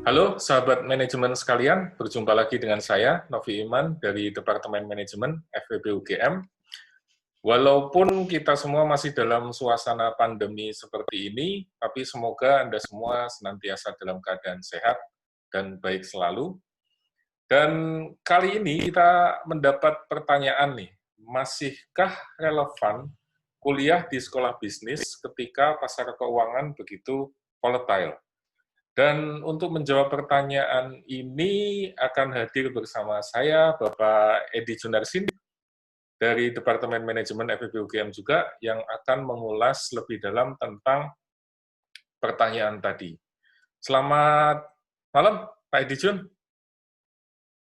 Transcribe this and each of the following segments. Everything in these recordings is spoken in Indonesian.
Halo sahabat manajemen sekalian, berjumpa lagi dengan saya, Novi Iman dari Departemen Manajemen FEB UGM. Walaupun kita semua masih dalam suasana pandemi seperti ini, tapi semoga Anda semua senantiasa dalam keadaan sehat dan baik selalu. Dan kali ini kita mendapat pertanyaan nih, masihkah relevan kuliah di sekolah bisnis ketika pasar keuangan begitu volatile? Dan untuk menjawab pertanyaan ini akan hadir bersama saya Bapak Edi Junarsin dari Departemen Manajemen FEB UGM juga yang akan mengulas lebih dalam tentang pertanyaan tadi. Selamat malam Pak Edi Jun.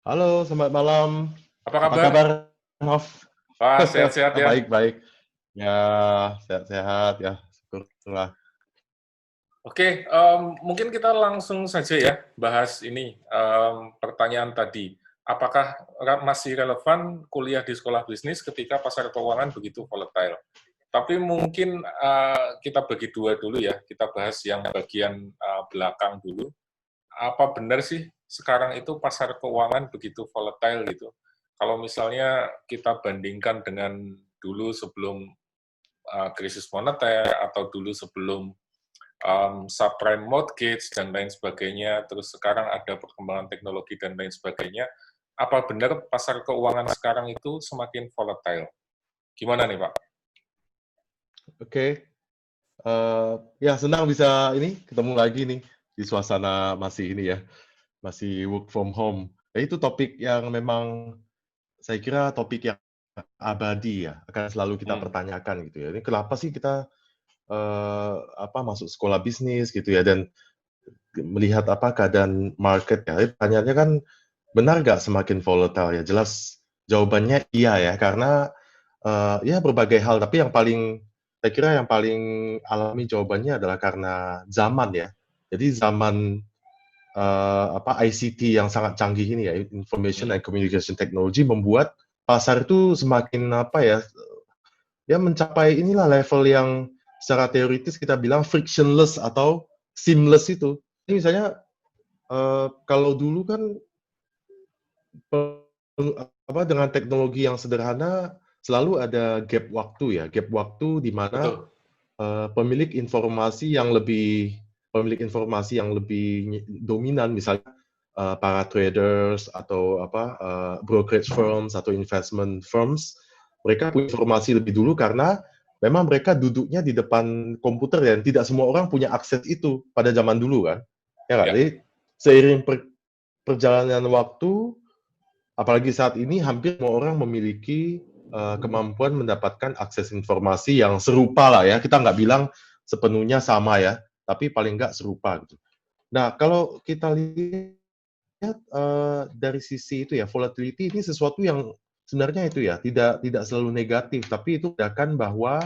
Halo, selamat malam. Apa Apa kabar? kabar, Nov? Wah, sehat-sehat ya. Baik-baik. Ya, sehat-sehat ya. Syukurlah. Oke, mungkin kita langsung saja ya bahas ini pertanyaan tadi. Apakah masih relevan kuliah di sekolah bisnis ketika pasar keuangan begitu volatile? Tapi mungkin kita bagi dua dulu ya, kita bahas yang bagian belakang dulu. Apa benar sih sekarang itu pasar keuangan begitu volatile gitu? Kalau misalnya kita bandingkan dengan dulu sebelum krisis moneter atau dulu sebelum subprime mortgage dan lain sebagainya, terus sekarang ada perkembangan teknologi dan lain sebagainya, apa benar pasar keuangan sekarang itu semakin volatile? Gimana nih Pak? Oke. Ya, senang bisa ketemu lagi nih di suasana masih ini ya, masih work from home. Ya, itu topik yang memang saya kira topik yang abadi ya, akan selalu kita pertanyakan gitu ya. Ini kenapa sih kita masuk sekolah bisnis gitu ya, dan melihat apa keadaan market ya. Pertanyaannya kan, benar nggak semakin volatile ya? Jelas jawabannya iya ya, karena ya berbagai hal. Tapi saya kira yang paling alami jawabannya adalah karena zaman ya. Jadi zaman ICT yang sangat canggih ini ya, Information and Communication Technology, membuat pasar itu semakin ya mencapai level yang secara teoritis kita bilang frictionless atau seamless itu. Ini misalnya kalau dulu kan dengan teknologi yang sederhana selalu ada gap waktu ya, gap waktu di mana Betul. pemilik informasi yang lebih dominan, misalnya para traders atau brokerage firms atau investment firms, mereka punya informasi lebih dulu karena memang mereka duduknya di depan komputer dan tidak semua orang punya akses itu pada zaman dulu kan. Ya nggak? Ya. Jadi seiring perjalanan waktu, apalagi saat ini hampir semua orang memiliki kemampuan mendapatkan akses informasi yang serupa lah ya. Kita nggak bilang sepenuhnya sama ya, tapi paling nggak serupa gitu. Nah, kalau kita lihat dari sisi itu ya, volatility ini sesuatu yang sebenarnya itu ya tidak selalu negatif, tapi itu menandakan bahwa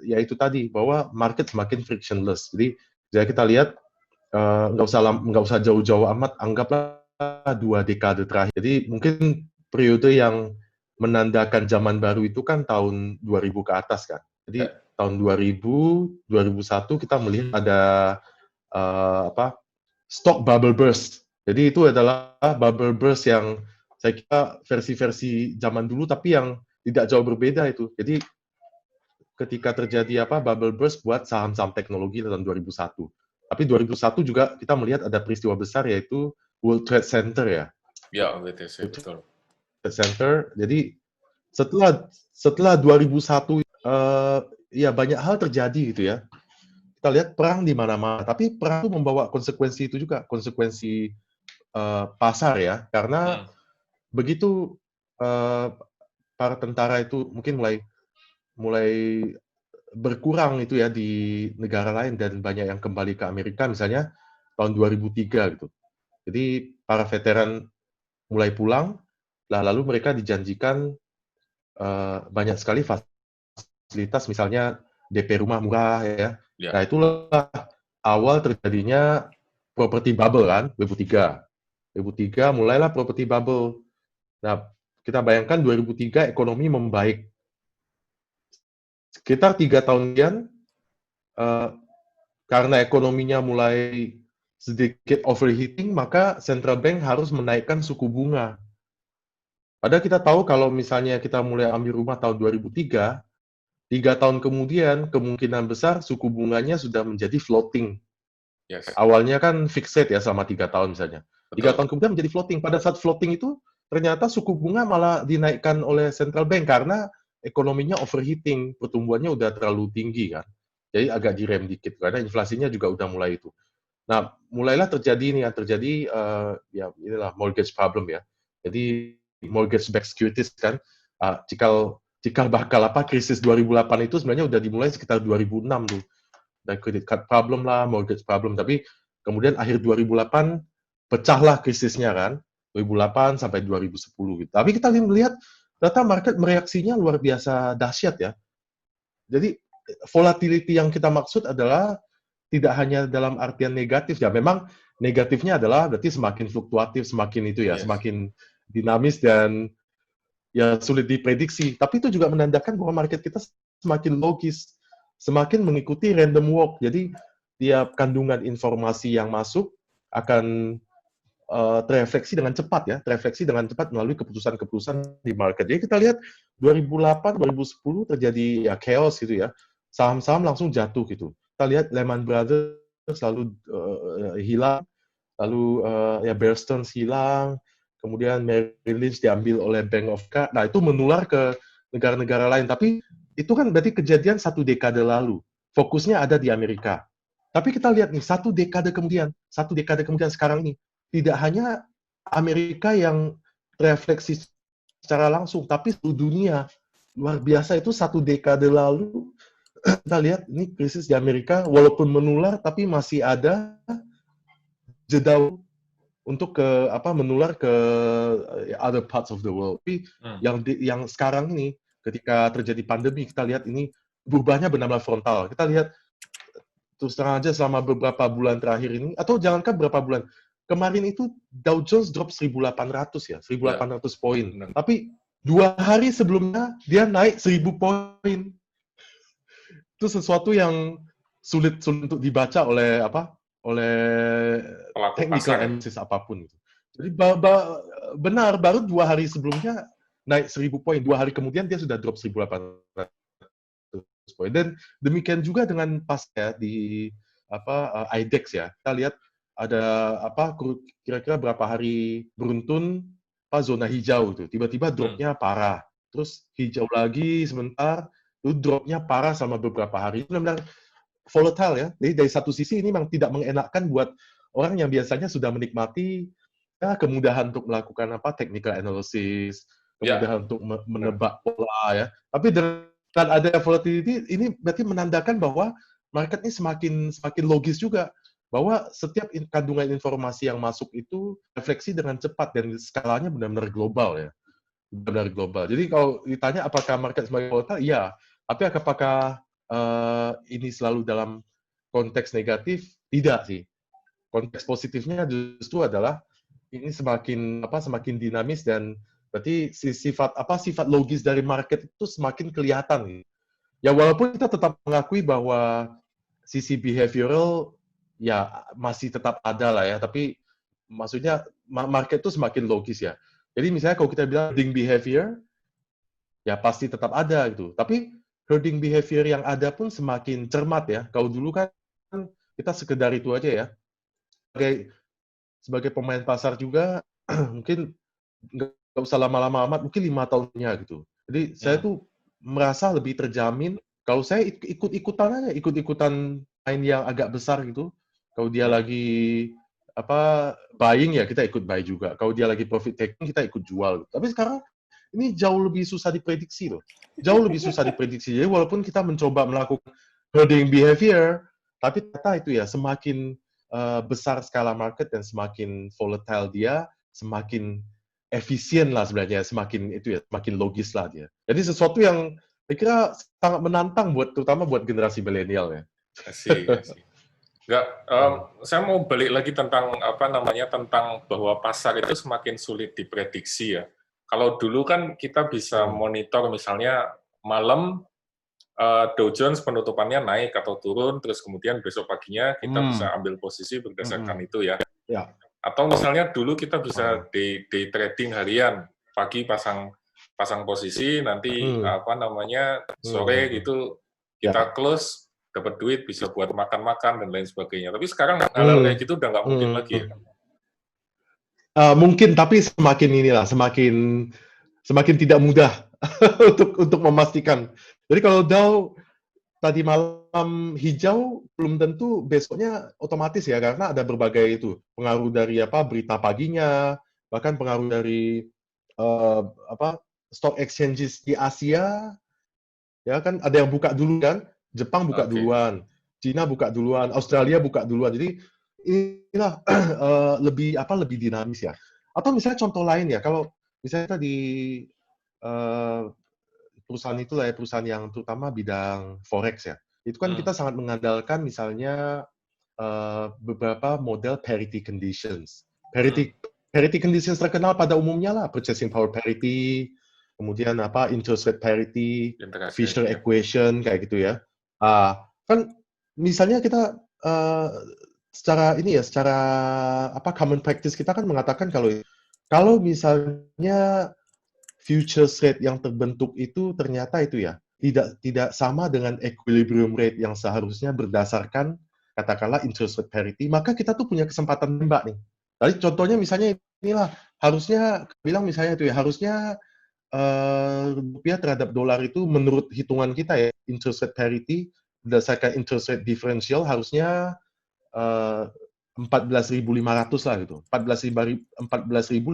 ya itu tadi, bahwa market semakin frictionless. Jadi kita lihat nggak usah jauh-jauh amat, anggaplah 2 dekade terakhir. Jadi mungkin periode yang menandakan zaman baru itu kan tahun 2000 ke atas kan. Jadi tahun 2000, 2001 kita melihat ada stock bubble burst. Jadi itu adalah bubble burst yang saya kira versi-versi zaman dulu, tapi yang tidak jauh berbeda itu. Jadi ketika terjadi bubble burst buat saham-saham teknologi tahun 2001. Tapi 2001 juga kita melihat ada peristiwa besar, yaitu World Trade Center ya. Ya, WTC, World betul. Trade Center. Jadi setelah 2001 ya banyak hal terjadi gitu ya. Kita lihat perang di mana-mana, tapi perang itu membawa konsekuensi itu juga, konsekuensi pasar ya, karena begitu para tentara itu mungkin mulai berkurang itu ya di negara lain dan banyak yang kembali ke Amerika misalnya tahun 2003 gitu. Jadi para veteran mulai pulang, lalu mereka dijanjikan banyak sekali fasilitas, misalnya DP rumah murah ya. Ya. Nah, itulah awal terjadinya property bubble kan, 2003. 2003 mulailah property bubble. Nah, kita bayangkan 2003 ekonomi membaik. Sekitar 3 tahun kemudian, karena ekonominya mulai sedikit overheating, maka central bank harus menaikkan suku bunga. Padahal kita tahu kalau misalnya kita mulai ambil rumah tahun 2003, 3 tahun kemudian kemungkinan besar suku bunganya sudah menjadi floating. Yes. Awalnya kan fixed rate ya selama 3 tahun misalnya. 3 tahun Betul. kemudian menjadi floating. Pada saat floating itu ternyata suku bunga malah dinaikkan oleh central bank karena ekonominya overheating, pertumbuhannya udah terlalu tinggi kan. Jadi agak direm dikit karena inflasinya juga udah mulai itu. Nah, mulailah terjadi ini yang terjadi ya inilah mortgage problem ya. Jadi mortgage backed securities kan cikal bakal krisis 2008 itu sebenarnya udah dimulai sekitar 2006 tuh. Dan credit card problem lah, mortgage problem, tapi kemudian akhir 2008 pecahlah krisisnya kan. 2008 sampai 2010 gitu. Tapi kita lihat data market mereaksinya luar biasa dahsyat ya. Jadi volatility yang kita maksud adalah tidak hanya dalam artian negatif ya. Memang negatifnya adalah berarti semakin fluktuatif, semakin itu ya, Yes. semakin dinamis dan ya sulit diprediksi. Tapi itu juga menandakan bahwa market kita semakin logis, semakin mengikuti random walk. Jadi tiap kandungan informasi yang masuk akan terefleksi dengan cepat ya, terefleksi dengan cepat melalui keputusan-keputusan di market. Jadi kita lihat 2008, 2010 terjadi ya chaos gitu ya, saham-saham langsung jatuh gitu. Kita lihat Lehman Brothers lalu hilang, lalu ya Bear Stearns hilang, kemudian Merrill Lynch diambil oleh Bank of America. Nah itu menular ke negara-negara lain. Tapi itu kan berarti kejadian 1 dekade lalu. Fokusnya ada di Amerika. Tapi kita lihat nih, 1 dekade kemudian sekarang ini, tidak hanya Amerika yang refleksi secara langsung, tapi seluruh dunia. Luar biasa itu 1 dekade lalu, kita lihat ini krisis di Amerika, walaupun menular, tapi masih ada jeda untuk menular ke other parts of the world. Tapi yang sekarang ini, ketika terjadi pandemi, kita lihat ini berubahnya benar-benar frontal. Kita lihat terus terang aja selama beberapa bulan terakhir ini, atau jangankan beberapa bulan, kemarin itu Dow Jones drop 1.800 ya, 1.800 poin. Benar. Tapi 2 hari sebelumnya dia naik 1.000 poin. Itu sesuatu yang sulit untuk dibaca oleh Pelaku technical pasar. analysis apapun. Jadi benar, baru 2 hari sebelumnya naik 1.000 poin, 2 hari kemudian dia sudah drop 1.800 poin. Dan demikian juga dengan pas ya di IDEX ya. Kita lihat ada kira-kira berapa hari beruntun zona hijau itu. Tiba-tiba dropnya parah. Terus hijau lagi sebentar, itu dropnya parah selama beberapa hari. Itu benar-benar volatile ya. Jadi dari satu sisi ini memang tidak mengenakkan buat orang yang biasanya sudah menikmati ya, kemudahan untuk melakukan technical analysis, kemudahan untuk menebak pola ya. Tapi dengan ada volatility ini berarti menandakan bahwa market ini semakin logis juga, bahwa setiap kandungan informasi yang masuk itu refleksi dengan cepat dan skalanya benar-benar global ya. Benar global. Jadi kalau ditanya apakah market semakin volatile, iya. Tapi apakah ini selalu dalam konteks negatif? Tidak sih. Konteks positifnya justru adalah ini semakin dinamis dan berarti sifat logis dari market itu semakin kelihatan. Ya walaupun kita tetap mengakui bahwa sisi behavioral ya masih tetap ada lah ya, tapi maksudnya market itu semakin logis ya. Jadi misalnya kalau kita bilang herding behavior, ya pasti tetap ada gitu. Tapi herding behavior yang ada pun semakin cermat ya. Kalau dulu kan kita sekedar itu aja ya. Sebagai pemain pasar juga mungkin nggak usah lama-lama amat, mungkin 5 tahunnya gitu. Jadi saya tuh merasa lebih terjamin kalau saya ikut-ikutan aja, ikut-ikutan main yang agak besar gitu. Kalau dia lagi buying ya kita ikut buy juga. Kalau dia lagi profit taking kita ikut jual. Tapi sekarang ini jauh lebih susah diprediksi loh. Jauh lebih susah diprediksi. Jadi walaupun kita mencoba melakukan herding behavior, tapi ternyata itu ya semakin besar skala market dan semakin volatile dia, semakin efisien lah sebenarnya, semakin logis lah dia. Jadi sesuatu yang saya kira sangat menantang terutama buat generasi milenial ya. Asik. Enggak, saya mau balik lagi tentang tentang bahwa pasar itu semakin sulit diprediksi ya. Kalau dulu kan kita bisa monitor misalnya malam Dow Jones penutupannya naik atau turun, terus kemudian besok paginya kita bisa ambil posisi berdasarkan itu ya. Ya. Atau misalnya dulu kita bisa day trading harian, pagi pasang posisi, nanti sore gitu kita close, dapat duit, bisa buat makan-makan dan lain sebagainya. Tapi sekarang hal-hal kayak gitu udah nggak mungkin lagi ya. Mungkin, tapi semakin tidak mudah untuk memastikan. Jadi kalau Dow tadi malam hijau, belum tentu besoknya otomatis ya, karena ada berbagai itu pengaruh dari berita paginya, bahkan pengaruh dari stock exchanges di Asia, ya kan ada yang buka dulu kan, Jepang buka duluan, Cina buka duluan, Australia buka duluan. Jadi inilah lebih dinamis ya. Atau misalnya contoh lain ya, kalau misalnya di perusahaan itulah ya, perusahaan yang terutama bidang forex ya. Itu kan kita sangat mengandalkan misalnya beberapa model parity conditions. Parity conditions terkenal pada umumnya lah, purchasing power parity, kemudian interest rate parity, Fisher equation kayak gitu ya. Kan misalnya kita secara common practice kita kan mengatakan kalau misalnya futures rate yang terbentuk itu ternyata itu ya tidak sama dengan equilibrium rate yang seharusnya berdasarkan katakanlah interest rate parity, maka kita tuh punya kesempatan nembak nih. Tadi contohnya misalnya inilah, harusnya rupiah terhadap dolar itu menurut hitungan kita ya, interest rate parity berdasarkan interest rate differential harusnya 14.500 lah gitu. 14.500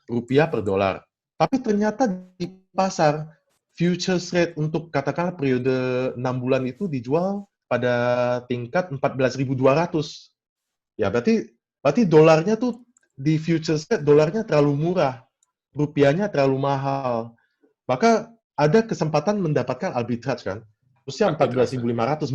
rupiah per dolar. Tapi ternyata di pasar futures rate untuk katakanlah periode 6 bulan itu dijual pada tingkat 14.200. Ya berarti dolarnya tuh di futures rate dolarnya terlalu murah, rupiahnya terlalu mahal. Maka ada kesempatan mendapatkan arbitrage kan. Terusnya 14.500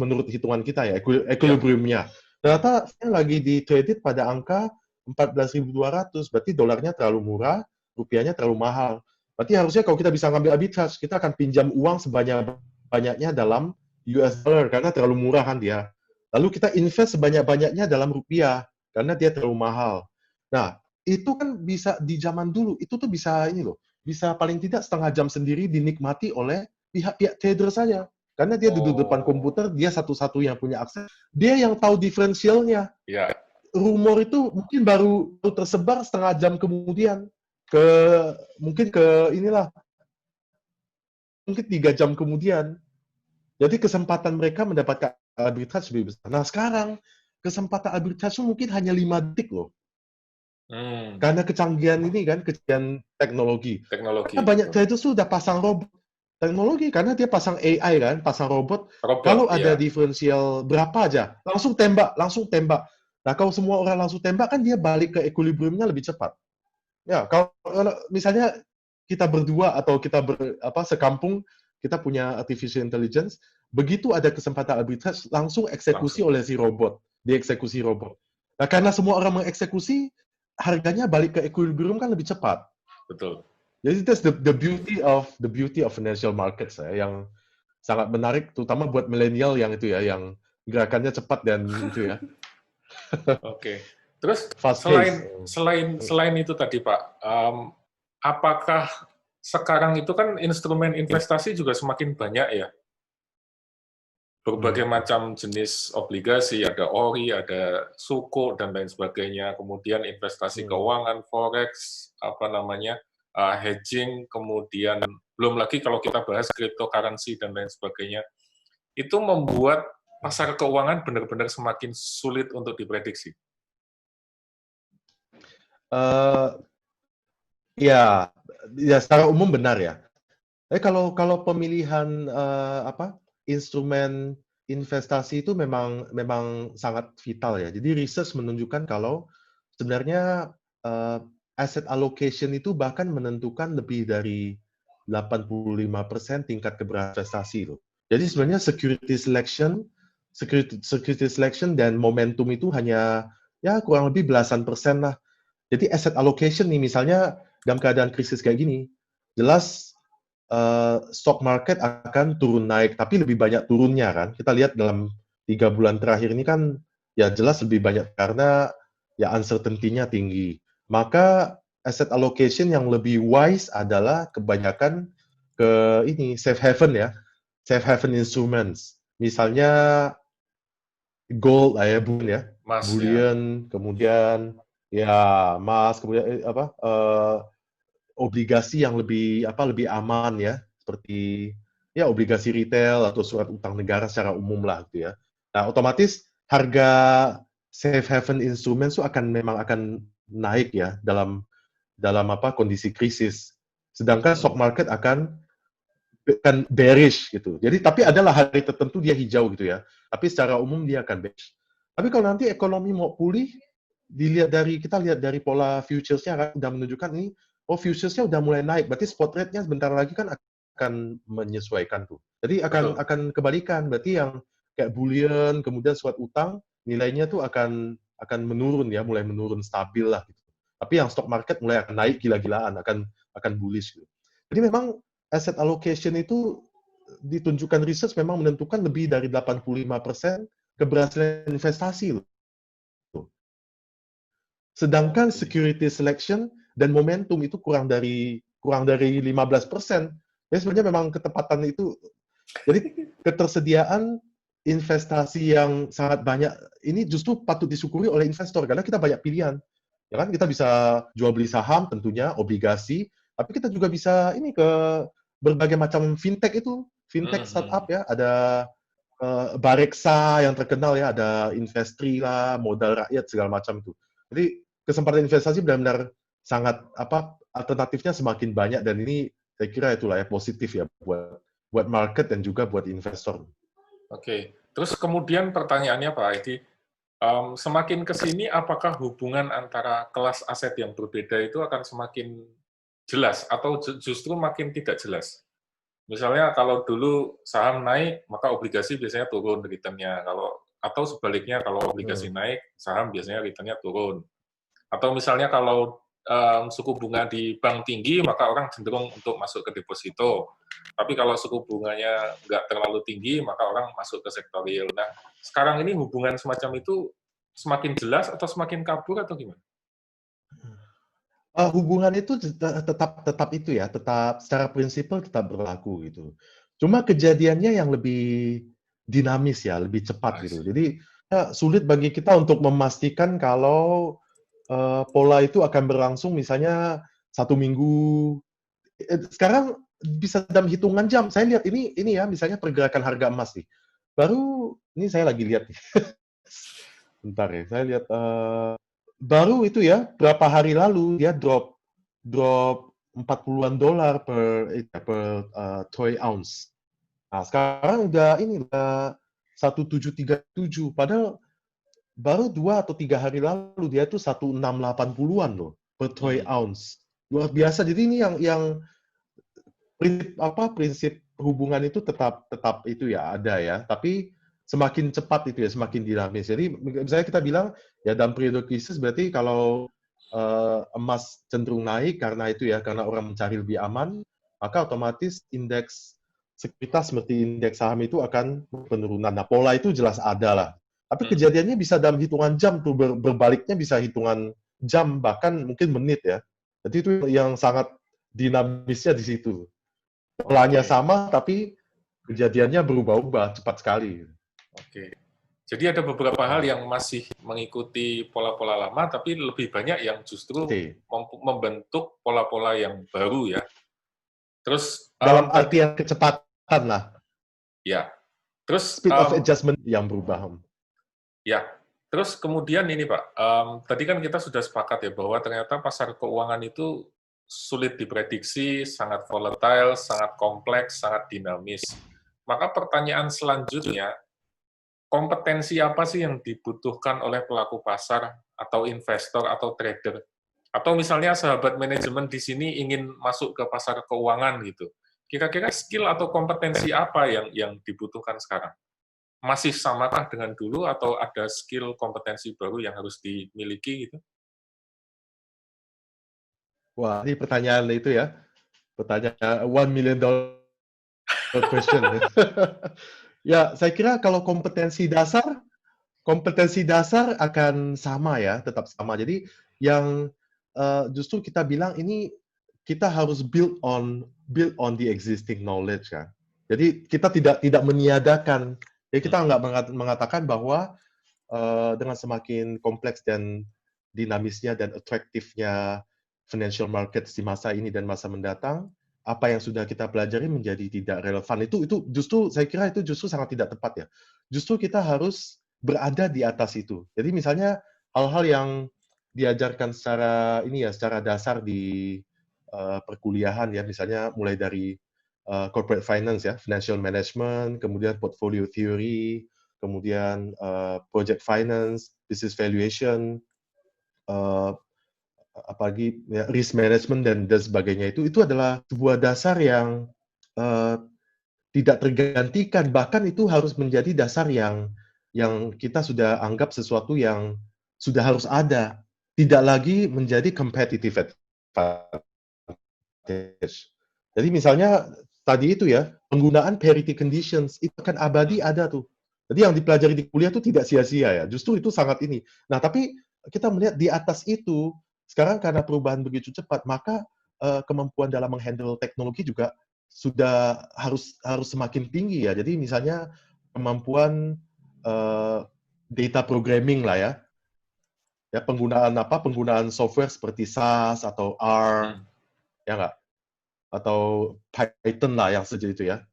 menurut hitungan kita ya, equilibriumnya. Ternyata lagi di traded pada angka 14.200, berarti dolarnya terlalu murah, rupiahnya terlalu mahal. Berarti harusnya kalau kita bisa ngambil arbitrage, kita akan pinjam uang sebanyak-banyaknya dalam US dollar, karena terlalu murah kan dia. Lalu kita invest sebanyak-banyaknya dalam rupiah, karena dia terlalu mahal. Nah, itu kan bisa di zaman dulu, itu tuh bisa bisa paling tidak setengah jam sendiri dinikmati oleh pihak-pihak trader saja. Karena dia duduk depan komputer, dia satu-satu yang punya akses, dia yang tahu diferensialnya. Ya. Rumor itu mungkin baru tersebar setengah jam kemudian, mungkin 3 jam kemudian. Jadi kesempatan mereka mendapatkan arbitrage lebih besar. Nah sekarang, kesempatan arbitrage mungkin hanya 5 detik loh. Karena kecanggihan ini kan, kecanggihan teknologi. Karena banyak trader sudah pasang robot teknologi, karena dia pasang AI kan, pasang robot kalau ada diferensial berapa aja, langsung tembak. Nah, kalau semua orang langsung tembak kan dia balik ke equilibriumnya lebih cepat. Ya, kalau misalnya kita berdua atau kita sekampung, kita punya artificial intelligence, begitu ada kesempatan arbitrage, langsung eksekusi oleh si robot, dieksekusi robot. Nah, karena semua orang mengeksekusi, harganya balik ke equilibrium kan lebih cepat. Betul. Jadi that's the beauty of financial markets yang sangat menarik, terutama buat milenial yang itu ya, yang gerakannya cepat dan itu ya. Oke. Terus selain itu tadi Pak, apakah sekarang itu kan instrumen investasi juga semakin banyak ya? Berbagai macam jenis obligasi, ada ORI, ada SUKO dan lain sebagainya. Kemudian investasi keuangan, forex, hedging, kemudian belum lagi kalau kita bahas cryptocurrency dan lain sebagainya. Itu membuat pasar keuangan benar-benar semakin sulit untuk diprediksi. Ya, secara umum benar ya. Kalau pemilihan instrumen investasi itu memang sangat vital ya. Jadi research menunjukkan kalau sebenarnya asset allocation itu bahkan menentukan lebih dari 85% tingkat keberhasilan loh. Jadi sebenarnya security selection dan momentum itu hanya ya kurang lebih belasan persen lah. Jadi asset allocation nih misalnya dalam keadaan krisis kayak gini, jelas stock market akan turun naik, tapi lebih banyak turunnya kan. Kita lihat dalam 3 bulan terakhir ini kan ya jelas lebih banyak karena ya uncertainty-nya tinggi. Maka asset allocation yang lebih wise adalah kebanyakan ke ini safe haven ya, safe haven instruments. Misalnya gold lah ya, Mas ya. bullion, kemudian ya emas, kemudian obligasi yang lebih aman ya, seperti ya obligasi retail atau surat utang negara secara umum lah gitu ya. Nah, otomatis harga safe haven instrumen itu memang akan naik ya dalam dalam kondisi krisis. Sedangkan stock market akan bearish gitu. Jadi tapi adalah hari tertentu dia hijau gitu ya. Tapi secara umum dia akan bearish. Tapi kalau nanti ekonomi mau pulih, kita lihat dari pola futures-nya kan udah menunjukkan ini, oh futures-nya udah mulai naik, berarti spot rate-nya sebentar lagi kan akan menyesuaikan tuh. Jadi Betul. akan kebalikan, berarti yang kayak bullion, kemudian surat utang, nilainya tuh akan menurun ya, mulai menurun stabil lah gitu. Tapi yang stock market mulai akan naik gila-gilaan, akan bullish gitu. Jadi memang asset allocation itu ditunjukkan research memang menentukan lebih dari 85% keberhasilan investasi loh. Sedangkan security selection dan momentum itu kurang dari 15%. Jadi sebenarnya memang ketepatan itu, jadi ketersediaan investasi yang sangat banyak ini justru patut disyukuri oleh investor karena kita banyak pilihan. Ya kan kita bisa jual beli saham tentunya, obligasi, tapi kita juga bisa ini ke berbagai macam fintech startup ya, ada Bareksa yang terkenal ya, ada Investri lah, modal rakyat segala macam itu. Jadi kesempatan investasi benar-benar sangat alternatifnya semakin banyak dan ini saya kira itulah ya positif ya buat market dan juga buat investor. Oke. Terus kemudian pertanyaannya Pak Aidi, semakin ke sini apakah hubungan antara kelas aset yang berbeda itu akan semakin jelas atau justru makin tidak jelas? Misalnya kalau dulu saham naik, maka obligasi biasanya turun returnnya. Atau sebaliknya kalau obligasi naik, saham biasanya returnnya turun. Atau misalnya kalau suku bunga di bank tinggi, maka orang cenderung untuk masuk ke deposito. Tapi kalau suku bunganya nggak terlalu tinggi, maka orang masuk ke sektor real. Nah, sekarang ini hubungan semacam itu semakin jelas atau semakin kabur atau gimana? Hubungan itu tetap itu ya, tetap secara prinsipal tetap berlaku gitu. Cuma kejadiannya yang lebih dinamis ya, lebih cepat gitu. Jadi sulit bagi kita untuk memastikan kalau pola itu akan berlangsung misalnya 1 minggu. Sekarang bisa dalam hitungan jam. Saya lihat ini ya, misalnya pergerakan harga emas nih. Baru ini saya lagi lihat nih. Bentar ya, saya lihat baru itu ya, berapa hari lalu dia drop drop $40-an per troy ounce. Nah, sekarang udah 1737. Padahal baru 2 atau 3 hari lalu dia tuh 1680-an loh per troy ounce. Luar biasa. Jadi ini yang prinsip hubungan itu tetap itu ya ada ya. Tapi semakin cepat itu ya, semakin dinamis. Jadi misalnya kita bilang ya dalam periode krisis berarti kalau emas cenderung naik karena itu ya, karena orang mencari lebih aman, maka otomatis indeks sekuritas seperti indeks saham itu akan penurunan. Nah, pola itu jelas ada lah. Tapi kejadiannya bisa dalam hitungan jam tuh, berbaliknya bisa hitungan jam, bahkan mungkin menit ya. Jadi itu yang sangat dinamisnya di situ. Polanya sama, tapi kejadiannya berubah-ubah cepat sekali. Oke. Jadi ada beberapa hal yang masih mengikuti pola-pola lama, tapi lebih banyak yang justru membentuk pola-pola yang baru ya. Terus dalam artian kecepatan lah. Ya. Terus speed of adjustment yang berubah. Ya. Terus kemudian ini Pak, tadi kan kita sudah sepakat ya bahwa ternyata pasar keuangan itu sulit diprediksi, sangat volatile, sangat kompleks, sangat dinamis. Maka pertanyaan selanjutnya, kompetensi apa sih yang dibutuhkan oleh pelaku pasar atau investor atau trader? Atau misalnya sahabat manajemen di sini ingin masuk ke pasar keuangan gitu. Kira-kira skill atau kompetensi apa yang dibutuhkan sekarang? Masih samakah dengan dulu atau ada skill kompetensi baru yang harus dimiliki gitu? Wah, ini pertanyaan itu ya. Pertanyaan $1 million question. Ya, saya kira kalau kompetensi dasar akan sama ya, tetap sama. Jadi yang justru kita bilang ini kita harus build on the existing knowledge kan. Jadi kita tidak meniadakan. Jadi kita nggak mengatakan bahwa dengan semakin kompleks dan dinamisnya dan atraktifnya financial markets di masa ini dan masa mendatang, apa yang sudah kita pelajari menjadi tidak relevan. Itu justru saya kira itu justru sangat tidak tepat ya. Justru kita harus berada di atas itu. Jadi misalnya hal-hal yang diajarkan secara dasar di perkuliahan ya, misalnya mulai dari corporate finance ya, financial management, kemudian portfolio theory, kemudian project finance, business valuation, uh, apalagi ya, risk management dan sebagainya itu adalah sebuah dasar yang uh, tidak tergantikan, bahkan itu harus menjadi dasar yang kita sudah anggap sesuatu yang sudah harus ada, tidak lagi menjadi competitive advantage. Jadi misalnya tadi itu ya, penggunaan parity conditions itu akan abadi ada tuh. Jadi yang dipelajari di kuliah itu tidak sia-sia ya, justru itu sangat ini. Nah, tapi kita melihat di atas itu, sekarang karena perubahan begitu cepat, maka kemampuan dalam menghandle teknologi juga sudah harus semakin tinggi ya. Jadi misalnya kemampuan data programming lah ya penggunaan software seperti SAS atau R, ya nggak? Atau Python lah yang sejenis itu ya.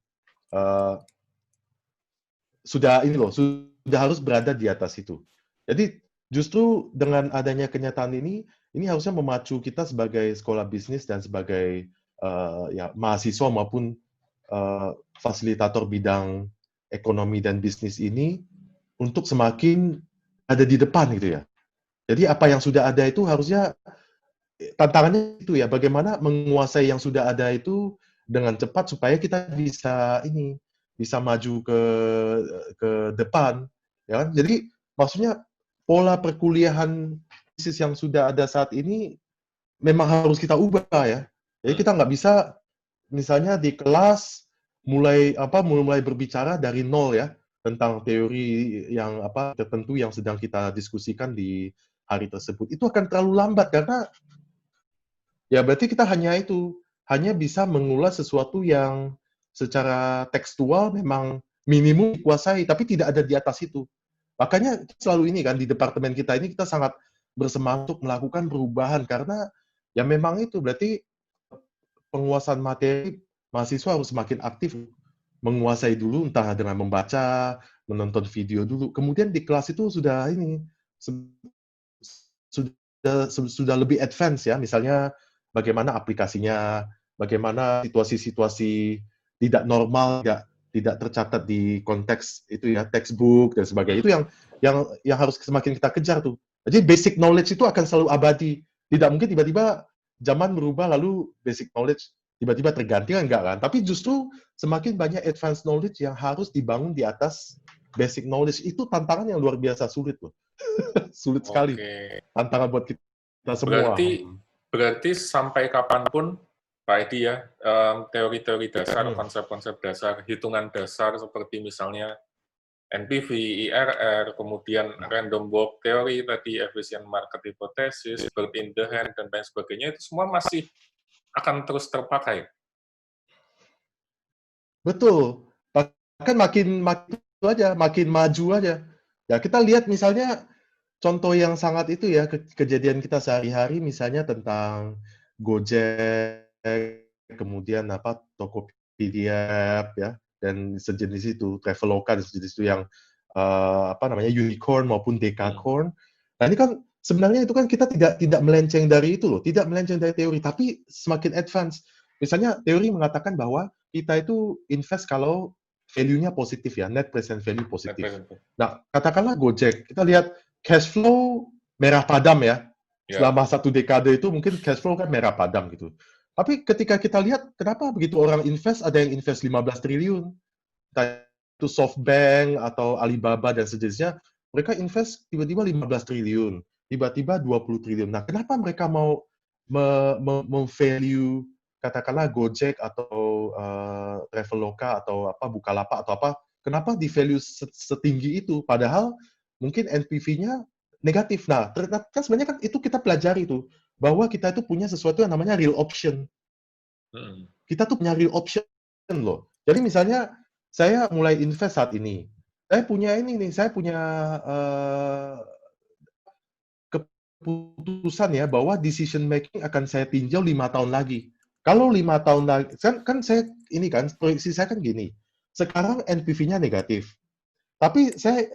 Sudah harus berada di atas itu. Jadi justru dengan adanya kenyataan ini harusnya memacu kita sebagai sekolah bisnis dan sebagai ya mahasiswa maupun fasilitator bidang ekonomi dan bisnis ini untuk semakin ada di depan gitu ya. Jadi apa yang sudah ada itu harusnya tantangannya itu ya, bagaimana menguasai yang sudah ada itu dengan cepat supaya kita bisa maju ke depan, ya kan? Jadi maksudnya pola perkuliahan bisnis yang sudah ada saat ini memang harus kita ubah ya. Jadi kita nggak bisa misalnya di kelas mulai berbicara dari nol ya tentang teori yang tertentu yang sedang kita diskusikan di hari tersebut. Itu akan terlalu lambat karena ya berarti kita hanya bisa mengulas sesuatu yang secara tekstual memang minimum dikuasai, tapi tidak ada di atas itu. Makanya selalu ini kan di departemen kita ini kita sangat bersemangat untuk melakukan perubahan karena ya memang itu berarti penguasaan materi mahasiswa harus semakin aktif menguasai dulu entah dengan membaca, menonton video dulu. Kemudian di kelas itu sudah lebih advance ya, misalnya bagaimana aplikasinya, bagaimana situasi-situasi tidak normal, tidak tercatat di konteks itu ya, textbook dan sebagainya. Itu yang harus semakin kita kejar tuh. Jadi basic knowledge itu akan selalu abadi. Tidak mungkin tiba-tiba zaman berubah lalu basic knowledge tiba-tiba terganti kan enggak kan. Tapi justru semakin banyak advanced knowledge yang harus dibangun di atas basic knowledge. Itu tantangan yang luar biasa sulit loh. Sulit sekali. Oke. Tantangan buat kita semua. Berarti sampai kapanpun, Pak Edi ya, teori-teori dasar, konsep-konsep dasar, hitungan dasar seperti misalnya NPV, IRR, kemudian random walk theory tadi, efficient market hypothesis, bird in the hand, dan lain sebagainya, itu semua masih akan terus terpakai. Betul. Bahkan makin maju aja. Ya, kita lihat misalnya contoh yang sangat itu ya, kejadian kita sehari-hari misalnya tentang Gojek, kemudian Tokopedia ya, dan sejenis itu, Traveloka dan sejenis itu yang unicorn maupun decacorn. Nah, ini kan sebenarnya itu kan kita tidak melenceng dari itu loh, tidak melenceng dari teori, tapi semakin advance. Misalnya teori mengatakan bahwa kita itu invest kalau value-nya positif ya, net present value positif. Nah, katakanlah Gojek, kita lihat cash flow merah padam ya. Selama 1 dekade itu mungkin cash flow kan merah padam gitu. Tapi ketika kita lihat kenapa begitu orang invest, ada yang invest 15 triliun, entah itu SoftBank atau Alibaba dan sejenisnya, mereka invest tiba-tiba 15 triliun, tiba-tiba 20 triliun. Nah, kenapa mereka mau memvalue katakanlah Gojek atau Traveloka atau apa Bukalapak atau apa, kenapa di value setinggi itu? Padahal mungkin NPV-nya negatif. Nah, ternyata kan sebenarnya kan itu kita pelajari tuh bahwa kita itu punya sesuatu yang namanya real option. Kita tuh punya real option loh. Jadi misalnya saya mulai invest saat ini. Saya punya ini nih, saya punya keputusan ya bahwa decision making akan saya tinjau 5 tahun lagi. Kalau 5 tahun lagi, kan saya ini kan proyeksi saya kan gini. Sekarang NPV-nya negatif, tapi saya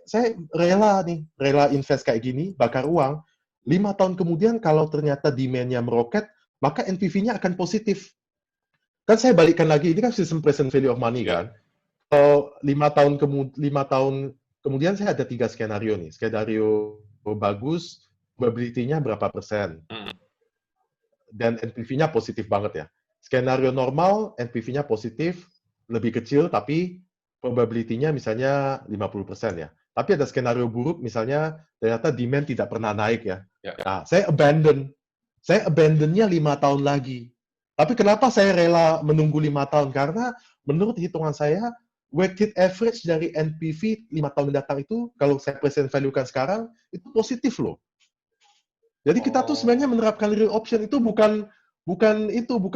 rela invest kayak gini, bakar uang. 5 tahun kemudian kalau ternyata demand-nya meroket, maka NPV-nya akan positif. Kan saya balikkan lagi, ini kan sistem present value of money kan. Kalau 5 tahun kemudian saya ada 3 skenario nih. Skenario bagus, probability-nya berapa persen. Dan NPV-nya positif banget ya. Skenario normal, NPV-nya positif, lebih kecil, tapi probability-nya misalnya 50% ya. Tapi ada skenario buruk, misalnya ternyata demand tidak pernah naik ya. Nah, saya abandon-nya 5 tahun lagi. Tapi kenapa saya rela menunggu 5 tahun? Karena menurut hitungan saya, weighted average dari NPV 5 tahun mendatang itu, kalau saya present value-kan sekarang, itu positif loh. Jadi kita tuh sebenarnya menerapkan real option itu bukan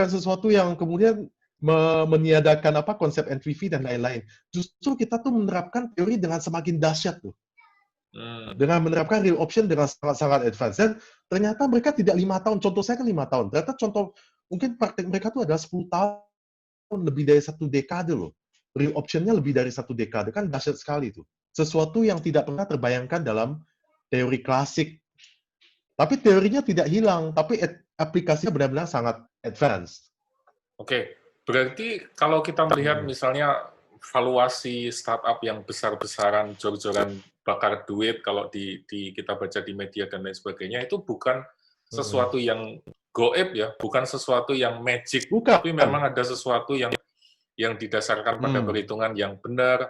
sesuatu yang kemudian meniadakan apa konsep NPV dan lain-lain. Justru kita tuh menerapkan teori dengan semakin dahsyat tuh. Dengan menerapkan real option dengan sangat-sangat advance. Dan ternyata mereka tidak 5 tahun. Contoh saya kan 5 tahun. Ternyata contoh mungkin praktek mereka tuh adalah 10 tahun, lebih dari 1 dekade loh. Real option-nya lebih dari 1 dekade. Kan dahsyat sekali tuh. Sesuatu yang tidak pernah terbayangkan dalam teori klasik. Tapi teorinya tidak hilang, tapi aplikasinya benar-benar sangat advance. Oke, berarti kalau kita melihat misalnya valuasi startup yang besar-besaran, jor-joran bakar duit, kalau kita baca di media dan lain sebagainya, itu bukan sesuatu yang goib ya, bukan sesuatu yang magic, tapi memang ada sesuatu yang didasarkan pada perhitungan yang benar,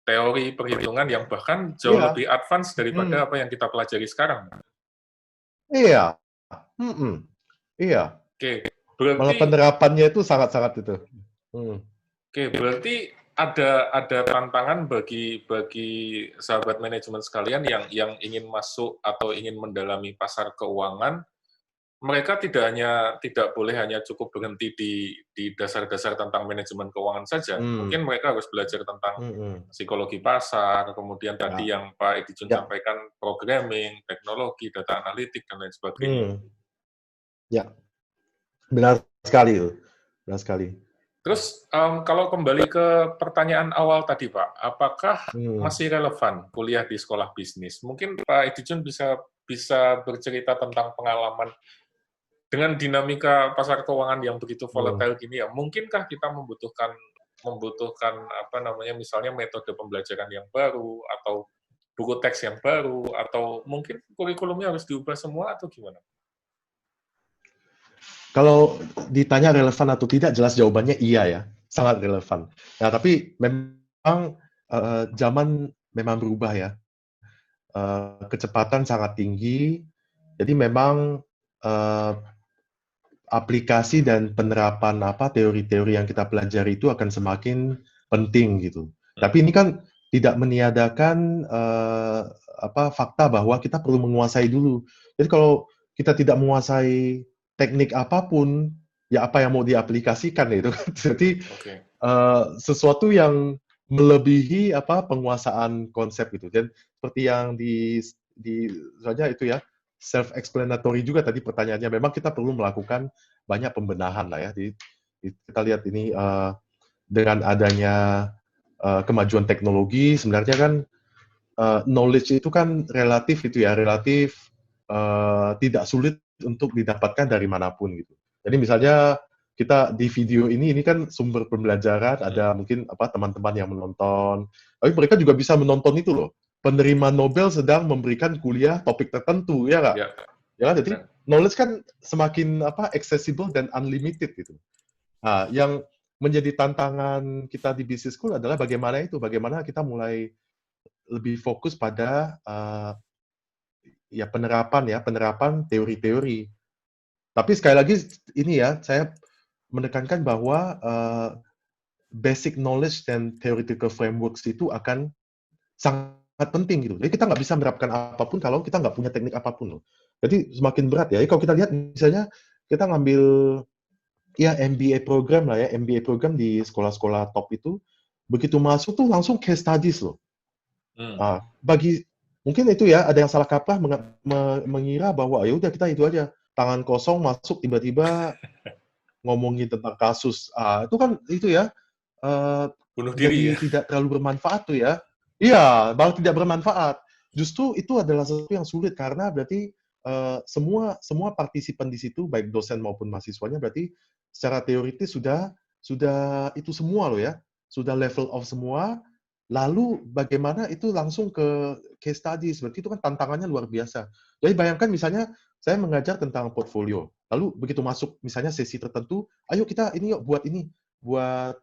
teori perhitungan yang bahkan jauh lebih advance daripada apa yang kita pelajari sekarang. Iya. Iya. Oke, Malah berarti penerapannya itu sangat-sangat itu. Oke, berarti ada tantangan bagi sahabat manajemen sekalian yang ingin masuk atau ingin mendalami pasar keuangan. Mereka tidak boleh hanya cukup berhenti di dasar-dasar tentang manajemen keuangan saja. Mungkin mereka harus belajar tentang psikologi pasar, kemudian tadi yang Pak Edi Jun sampaikan, programming, teknologi, data analitik, dan lain sebagainya. Ya, benar sekali. Benar sekali. Terus kalau kembali ke pertanyaan awal tadi, Pak, apakah masih relevan kuliah di sekolah bisnis? Mungkin Pak Edi Jun bisa bercerita tentang pengalaman dengan dinamika pasar keuangan yang begitu volatile gini ya. Mungkinkah kita membutuhkan apa namanya misalnya metode pembelajaran yang baru atau buku teks yang baru atau mungkin kurikulumnya harus diubah semua atau gimana? Kalau ditanya relevan atau tidak, jelas jawabannya iya ya, sangat relevan. Nah, tapi memang zaman memang berubah ya. Kecepatan sangat tinggi, jadi memang aplikasi dan penerapan teori-teori yang kita pelajari itu akan semakin penting gitu. Tapi ini kan tidak meniadakan fakta bahwa kita perlu menguasai dulu. Jadi kalau kita tidak menguasai teknik apapun, ya apa yang mau diaplikasikan itu. Jadi sesuatu yang melebihi penguasaan konsep itu. Dan seperti yang saja itu ya, self-explanatory juga tadi pertanyaannya. Memang kita perlu melakukan banyak pembenahan lah ya. Kita lihat ini dengan adanya kemajuan teknologi, sebenarnya kan knowledge itu kan relatif tidak sulit untuk didapatkan dari manapun gitu. Jadi misalnya kita di video ini kan sumber pembelajaran, ada mungkin teman-teman yang menonton, tapi mereka juga bisa menonton itu loh. Penerima Nobel sedang memberikan kuliah topik tertentu, ya nggak? Ya, jadi knowledge kan semakin accessible dan unlimited gitu. Nah, yang menjadi tantangan kita di business school adalah bagaimana kita mulai lebih fokus pada penerapan teori-teori. Tapi sekali lagi ini ya, saya menekankan bahwa basic knowledge dan theoretical frameworks itu akan sangat penting gitu. Jadi kita nggak bisa menerapkan apapun kalau kita nggak punya teknik apapun loh. Jadi semakin berat ya. Jadi kalau kita lihat misalnya kita ngambil ya MBA program lah ya, MBA program di sekolah-sekolah top itu, begitu masuk tuh langsung case studies loh. Bagi mungkin itu ya ada yang salah kaprah mengira bahwa ya udah kita itu aja tangan kosong masuk tiba-tiba ngomongin tentang kasus. Itu kan itu ya Bunuh diri jadi ya. tidak terlalu bermanfaat tuh ya. Iya, malah tidak bermanfaat. Justru itu adalah sesuatu yang sulit karena berarti semua partisipan di situ baik dosen maupun mahasiswanya berarti secara teoritis sudah itu semua loh ya, sudah level of semua. Lalu bagaimana itu langsung ke case study, seperti itu kan tantangannya luar biasa. Jadi bayangkan misalnya saya mengajar tentang portfolio, lalu begitu masuk misalnya sesi tertentu, ayo kita ini yuk buat ini, buat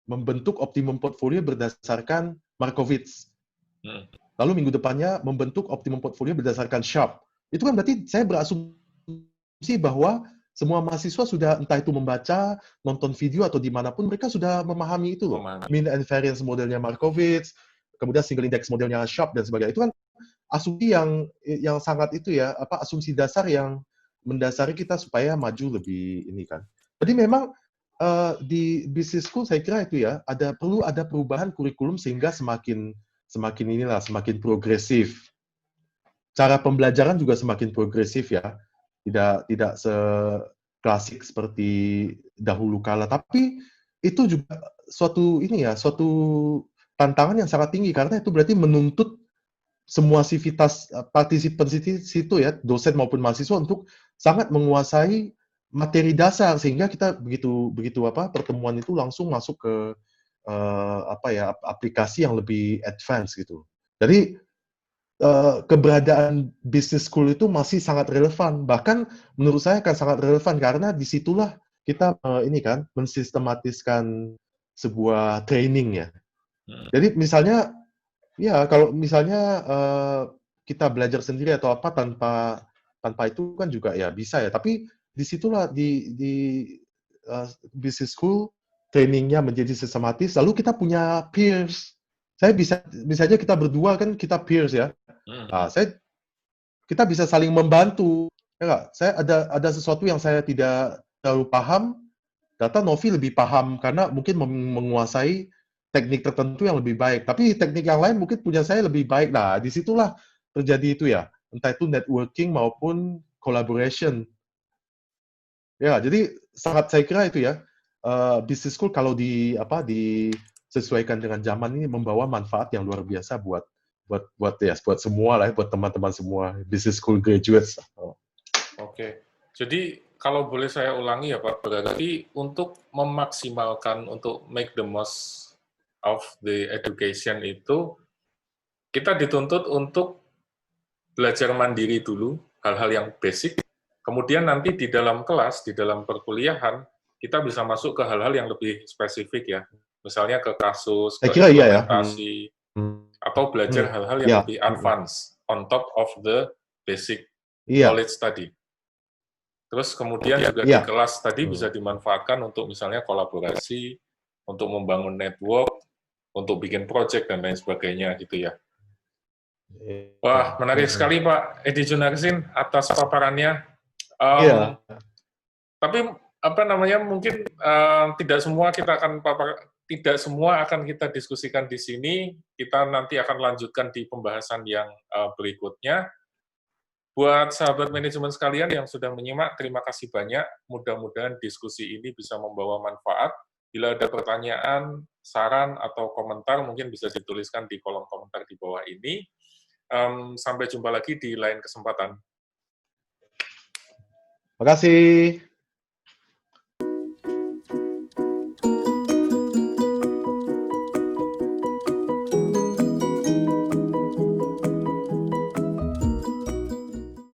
membentuk optimum portfolio berdasarkan Markowitz. Lalu minggu depannya membentuk optimum portfolio berdasarkan Sharpe. Itu kan berarti saya berasumsi bahwa semua mahasiswa sudah entah itu membaca, nonton video atau dimanapun mereka sudah memahami itu loh. Mean and variance modelnya Markowitz, kemudian single index modelnya Sharpe dan sebagainya. Itu kan asumsi yang sangat itu ya, asumsi dasar yang mendasari kita supaya maju lebih ini kan. Jadi memang di business school saya kira itu ya, perlu ada perubahan kurikulum sehingga semakin progresif. Cara pembelajaran juga semakin progresif ya. Tidak seklasik seperti dahulu kala, tapi itu juga suatu tantangan yang sangat tinggi karena itu berarti menuntut semua sivitas partisipan di situ ya, dosen maupun mahasiswa untuk sangat menguasai materi dasar sehingga kita begitu pertemuan itu langsung masuk ke aplikasi yang lebih advance gitu. Jadi keberadaan business school itu masih sangat relevan. Bahkan menurut saya akan sangat relevan karena disitulah kita mensistematiskan sebuah training ya. Jadi misalnya ya kalau misalnya kita belajar sendiri atau apa tanpa itu kan juga ya bisa ya. Tapi disitulah di business school trainingnya menjadi sistematis. Lalu kita punya peers. Saya bisa aja kita berdua kan kita peers ya. Kita bisa saling membantu. Ya nggak? Saya ada sesuatu yang saya tidak terlalu paham, data Novi lebih paham karena mungkin menguasai teknik tertentu yang lebih baik. Tapi teknik yang lain mungkin punya saya lebih baik. Nah, disitulah terjadi itu ya. Entah itu networking maupun collaboration. Ya, jadi saya kira itu ya. Business school kalau disesuaikan dengan zaman ini membawa manfaat yang luar biasa buat semua lah, buat teman-teman semua business school graduates. Oke. Jadi kalau boleh saya ulangi ya Pak, berarti untuk memaksimalkan, untuk make the most of the education itu, kita dituntut untuk belajar mandiri dulu, hal-hal yang basic, kemudian nanti di dalam kelas, di dalam perkuliahan, kita bisa masuk ke hal-hal yang lebih spesifik ya, misalnya ke kasus, Saya ke kira iya ya. implementasi, atau belajar hal-hal yang Ya. lebih advance, on top of the basic Iya. knowledge tadi. Terus kemudian juga di Iya. kelas tadi bisa dimanfaatkan untuk misalnya kolaborasi, untuk membangun network, untuk bikin project, dan lain sebagainya gitu ya. Wah, menarik sekali Pak Edi Junarsin atas paparannya. Iya. Tapi mungkin tidak semua akan kita diskusikan di sini. Kita nanti akan lanjutkan di pembahasan yang berikutnya. Buat sahabat manajemen sekalian yang sudah menyimak, terima kasih banyak. Mudah-mudahan diskusi ini bisa membawa manfaat. Bila ada pertanyaan, saran, atau komentar, mungkin bisa dituliskan di kolom komentar di bawah ini. Sampai jumpa lagi di lain kesempatan. Terima kasih.